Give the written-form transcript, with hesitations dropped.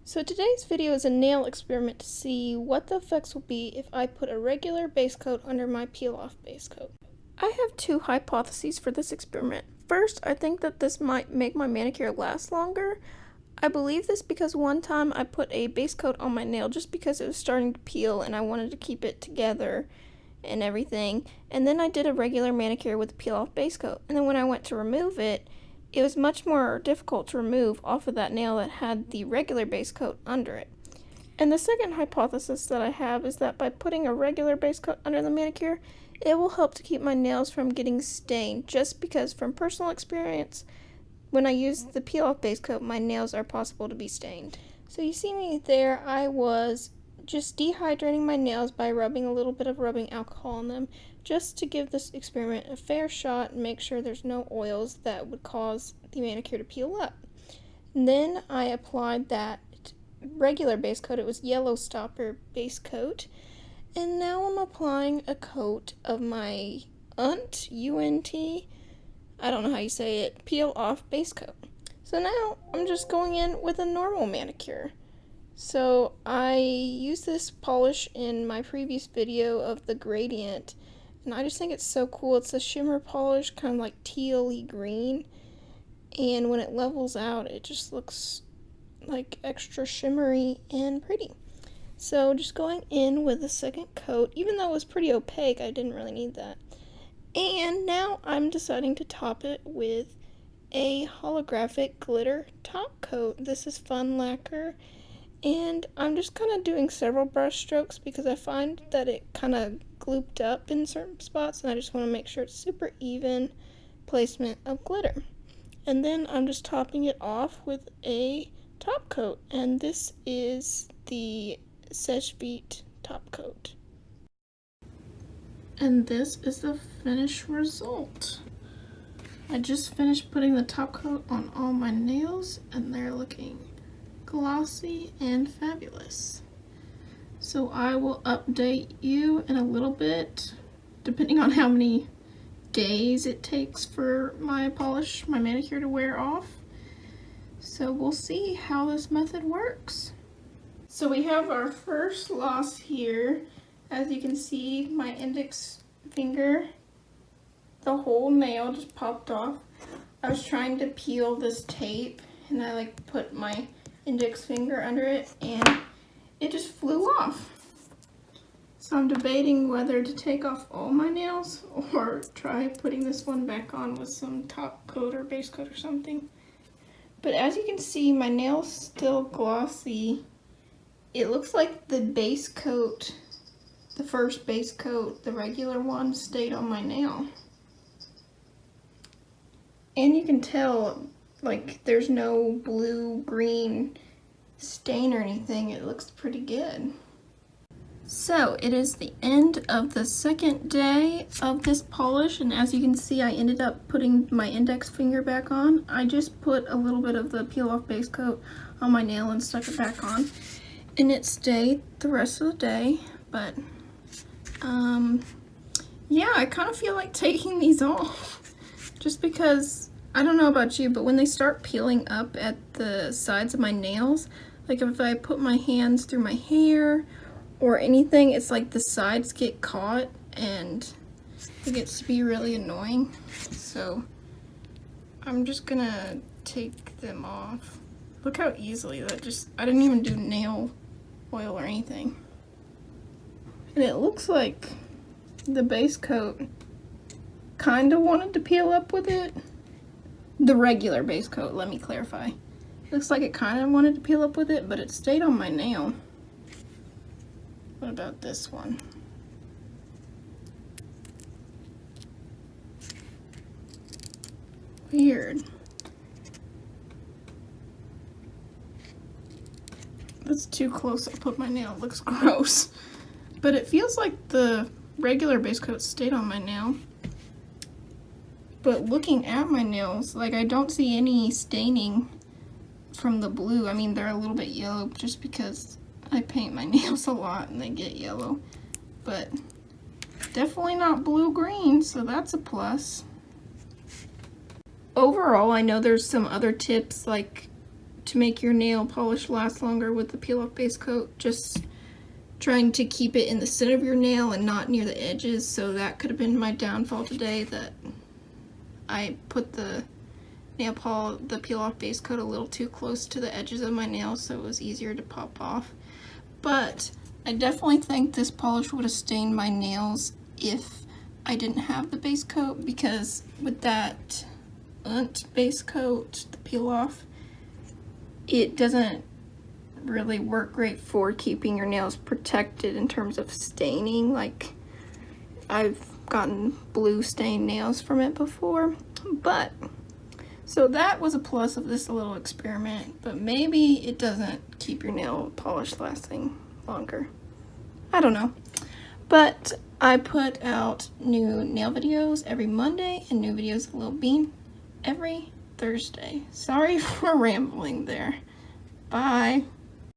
So today's video is a nail experiment to see what the effects will be if I put a regular base coat under my peel-off base coat. I have two hypotheses for this experiment. First, I think that this might make my manicure last longer. I believe this because one time I put a base coat on my nail just because it was starting to peel and I wanted to keep it together and everything. And then I did a regular manicure with a peel-off base coat. And then when I went to remove it, it was much more difficult to remove off of that nail that had the regular base coat under it. And the second hypothesis that I have is that by putting a regular base coat under the manicure, it will help to keep my nails from getting stained, just because from personal experience, when I use the peel-off base coat, my nails are possible to be stained. So you see me there, I was just dehydrating my nails by rubbing a little bit of rubbing alcohol on them, just to give this experiment a fair shot and make sure there's no oils that would cause the manicure to peel up. And then I applied that regular base coat. It was Yellow Stopper base coat. And now I'm applying a coat of my UNT, I don't know how you say it, peel off base coat. So now I'm just going in with a normal manicure. So I used this polish in my previous video of the gradient, and I just think it's so cool. It's a shimmer polish, kind of like teal-y green, and when it levels out, it just looks like extra shimmery and pretty. So just going in with the second coat, even though it was pretty opaque, I didn't really need that. And now I'm deciding to top it with a holographic glitter top coat. This is Fun Lacquer. And I'm just kind of doing several brush strokes because I find that it kind of glooped up in certain spots, and I just want to make sure it's super even placement of glitter. And then I'm just topping it off with a top coat, and this is the Seshvit top coat. And this is the finished result. I just finished putting the top coat on all my nails, and they're looking glossy and fabulous. So I will update you in a little bit, depending on how many days it takes for my manicure to wear off. So we'll see how this method works. So we have our first loss here. As you can see, my index finger, the whole nail just popped off. I was trying to peel this tape, and I put my index finger under it, and it just flew off. So I'm debating whether to take off all my nails or try putting this one back on with some top coat or base coat or something. But as you can see, my nail's still glossy. It looks like the base coat, the first base coat, the regular one, stayed on my nail. And you can tell, there's no blue-green stain or anything. It looks pretty good. So it is the end of the second day of this polish, and as you can see, I ended up putting my index finger back on. I just put a little bit of the peel-off base coat on my nail and stuck it back on, and it stayed the rest of the day. But yeah, I kind of feel like taking these off just because, I don't know about you, but when they start peeling up at the sides of my nails, like if I put my hands through my hair or anything, it's like the sides get caught and it gets to be really annoying. So I'm just gonna take them off. Look how easily that I didn't even do nail oil or anything. And it looks like the base coat kind of wanted to peel up with it. The regular base coat, let me clarify. Looks like it kind of wanted to peel up with it, but it stayed on my nail. What about this one? Weird. That's too close. I put my nail. It looks gross. But it feels like the regular base coat stayed on my nail. But looking at my nails, I don't see any staining from the blue. I mean, they're a little bit yellow just because I paint my nails a lot and they get yellow. But definitely not blue-green, so that's a plus. Overall, I know there's some other tips to make your nail polish last longer with the peel-off base coat. Just trying to keep it in the center of your nail and not near the edges, so that could have been my downfall today, that I put the peel-off base coat a little too close to the edges of my nails, so it was easier to pop off. But I definitely think this polish would have stained my nails if I didn't have the base coat, because with that base coat, the peel-off, it doesn't really work great for keeping your nails protected in terms of staining. Like, I've gotten blue stained nails from it before. But so that was a plus of this little experiment, but maybe it doesn't keep your nail polish lasting longer. I don't know. But I put out new nail videos every Monday and new videos of Lil Bean every Thursday. Sorry for rambling there. Bye.